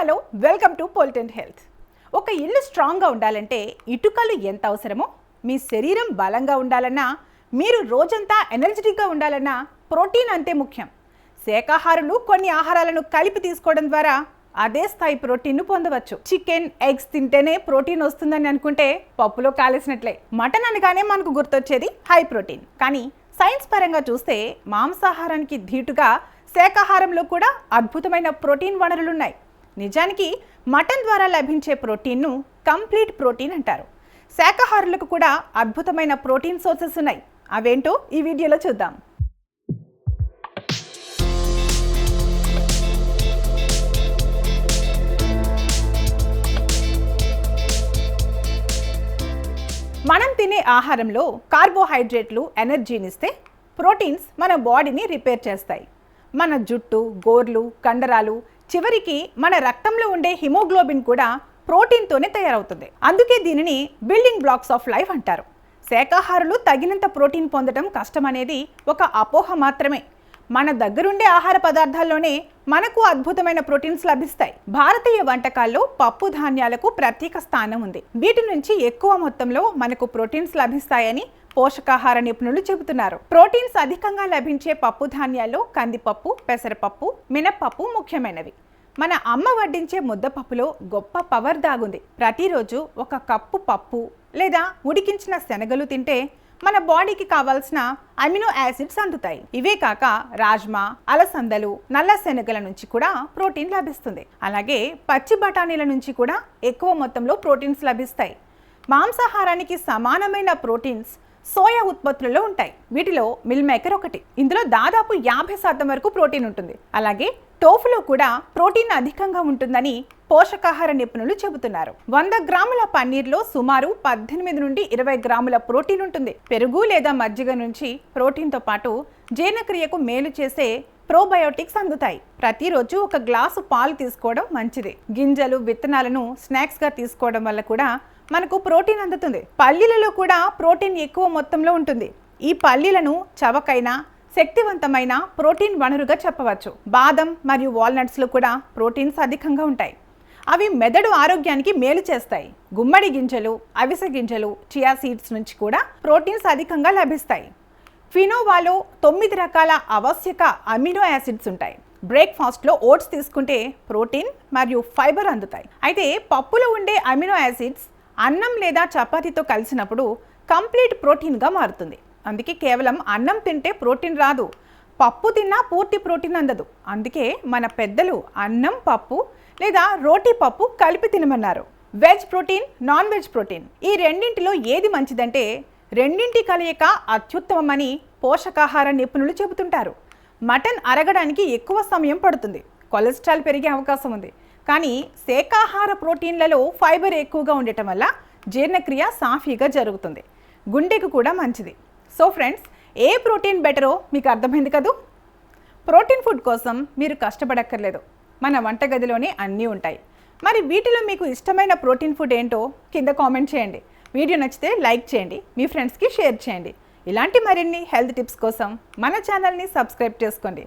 Hello welcome to పొలిటెంట్ health. ఒక ఇల్లు స్ట్రాంగ్గా ఉండాలంటే ఇటుకలు ఎంత అవసరమో, మీ శరీరం బలంగా ఉండాలన్నా, మీరు రోజంతా ఎనర్జెటిక్గా ఉండాలన్నా ప్రోటీన్ అంతే ముఖ్యం. శాకాహారులు కొన్ని ఆహారాలను కలిపి తీసుకోవడం ద్వారా అదే స్థాయి ప్రోటీన్ను పొందవచ్చు. చికెన్, ఎగ్స్ తింటేనే ప్రోటీన్ వస్తుందని అనుకుంటే పప్పులో కాలేసినట్లే. మటన్ అనగానే మనకు గుర్తొచ్చేది హై ప్రోటీన్. కానీ సైన్స్ పరంగా చూస్తే మాంసాహారానికి ధీటుగా శాకాహారంలో కూడా అద్భుతమైన ప్రోటీన్ వనరులున్నాయి. నిజానికి మటన్ ద్వారా లభించే ప్రోటీన్ను కంప్లీట్ ప్రోటీన్ అంటారు. శాకాహారులకు కూడా అద్భుతమైన ప్రోటీన్ సోర్సెస్ ఉన్నాయి. అవేంటో ఈ వీడియోలో చూద్దాం. మనం తినే ఆహారంలో కార్బోహైడ్రేట్లు ఎనర్జీనిస్తే, ప్రోటీన్స్ మన బాడీని రిపేర్ చేస్తాయి. మన జుట్టు, గోర్లు, కండరాలు, చివరికి మన రక్తంలో ఉండే హిమోగ్లోబిన్ కూడా ప్రోటీన్తోనే తయారవుతుంది. అందుకే దీనిని బిల్డింగ్ బ్లాక్స్ ఆఫ్ లైఫ్ అంటారు. శాకాహారులు తగినంత ప్రోటీన్ పొందడం కష్టమనేది ఒక అపోహ మాత్రమే. మన దగ్గరుండే ఆహార పదార్థాల్లోనే మనకు అద్భుతమైన ప్రోటీన్స్ లభిస్తాయి. భారతీయ వంటకాల్లో పప్పు ధాన్యాలకు ప్రత్యేక స్థానం ఉంది. వీటి నుంచి ఎక్కువ మొత్తంలో మనకు ప్రోటీన్స్ లభిస్తాయని పోషకాహార నిపుణులు చెబుతున్నారు. ప్రోటీన్స్ అధికంగా లభించే పప్పు ధాన్యాల్లో కందిపప్పు, పెసరపప్పు, మినప్పప్పు ముఖ్యమైనవి. మన అమ్మ వడ్డించే ముద్దపప్పులో గొప్ప పవర్ దాగుంది. ప్రతిరోజు ఒక కప్పు పప్పు లేదా ఉడికించిన శనగలు తింటే మన బాడీకి కావాల్సిన అమినో యాసిడ్స్ అందుతాయి. ఇవే కాక రాజ్మా, అలసందలు, నల్ల శనగల నుంచి కూడా ప్రోటీన్ లభిస్తుంది. అలాగే పచ్చి బఠానీల నుంచి కూడా ఎక్కువ మొత్తంలో ప్రోటీన్స్ లభిస్తాయి. మాంసాహారానికి సమానమైన ప్రోటీన్స్ సోయా ఉత్పత్తులలో ఉంటాయి. వీటిలో మిల్ మేకర్ ఒకటి. ఇందులో దాదాపు 50% వరకు ప్రోటీన్ ఉంటుంది. అలాగే టోఫులో కూడా ప్రోటీన్ అధికంగా ఉంటుందని పోషకాహార నిపుణులు చెబుతున్నారు. 100 గ్రాముల పన్నీర్లో సుమారు 18 నుండి 20 గ్రాముల ప్రోటీన్ ఉంటుంది. పెరుగు లేదా మజ్జిగ నుంచి ప్రోటీన్తో పాటు జీర్ణక్రియకు మేలు చేసే ప్రోబయోటిక్స్ అందుతాయి. ప్రతిరోజు ఒక గ్లాసు పాలు తీసుకోవడం మంచిది. గింజలు, విత్తనాలను స్నాక్స్గా తీసుకోవడం వల్ల కూడా మనకు ప్రోటీన్ అందుతుంది. పల్లీలలో కూడా ప్రోటీన్ ఎక్కువ మొత్తంలో ఉంటుంది. ఈ పల్లీలను చవకైన, శక్తివంతమైన ప్రోటీన్ వనరుగా చెప్పవచ్చు. బాదం మరియు వాల్నట్స్లో కూడా ప్రోటీన్స్ అధికంగా ఉంటాయి. అవి మెదడు ఆరోగ్యానికి మేలు చేస్తాయి. గుమ్మడి గింజలు, అవిసె గింజలు, చియా సీడ్స్ నుంచి కూడా ప్రోటీన్స్ అధికంగా లభిస్తాయి. క్వినోవాలో 9 రకాల ఆవశ్యక అమినో యాసిడ్స్ ఉంటాయి. బ్రేక్ఫాస్ట్లో ఓట్స్ తీసుకుంటే ప్రోటీన్ మరియు ఫైబర్ అందుతాయి. అయితే పప్పులో ఉండే అమినో యాసిడ్స్ అన్నం లేదా చపాతీతో కలిసినప్పుడు కంప్లీట్ ప్రోటీన్గా మారుతుంది. అందుకే కేవలం అన్నం తింటే ప్రోటీన్ రాదు, పప్పు తిన్నా పూర్తి ప్రోటీన్ అందదు. అందుకే మన పెద్దలు అన్నం, పప్పు లేదా రోటీ పప్పు కలిపి తినమన్నారు. Veg protein, non veg protein, ఈ రెండింటిలో ఏది మంచిదంటే రెండింటి కలయిక అత్యుత్తమమని పోషకాహార నిపుణులు చెబుతుంటారు. మటన్ అరగడానికి ఎక్కువ సమయం పడుతుంది, కొలెస్ట్రాల్ పెరిగే అవకాశం ఉంది. కానీ శాకాహార ప్రోటీన్లలో ఫైబర్ ఎక్కువగా ఉండటం వల్ల జీర్ణక్రియ సాఫీగా జరుగుతుంది, గుండెకు కూడా మంచిది. సో ఫ్రెండ్స్, ఏ ప్రోటీన్ బెటరో మీకు అర్థమైంది కదూ. ప్రోటీన్ ఫుడ్ కోసం మీరు కష్టపడక్కర్లేదు, మన వంటగదిలోనే అన్నీ ఉంటాయి. మరి వీటిలో మీకు ఇష్టమైన ప్రోటీన్ ఫుడ్ ఏంటో కింద కామెంట్ చేయండి. వీడియో నచ్చితే లైక్ చేయండి, మీ ఫ్రెండ్స్కి షేర్ చేయండి. ఇలాంటి మరిన్ని హెల్త్ టిప్స్ కోసం మన ఛానల్ని సబ్స్క్రైబ్ చేసుకోండి.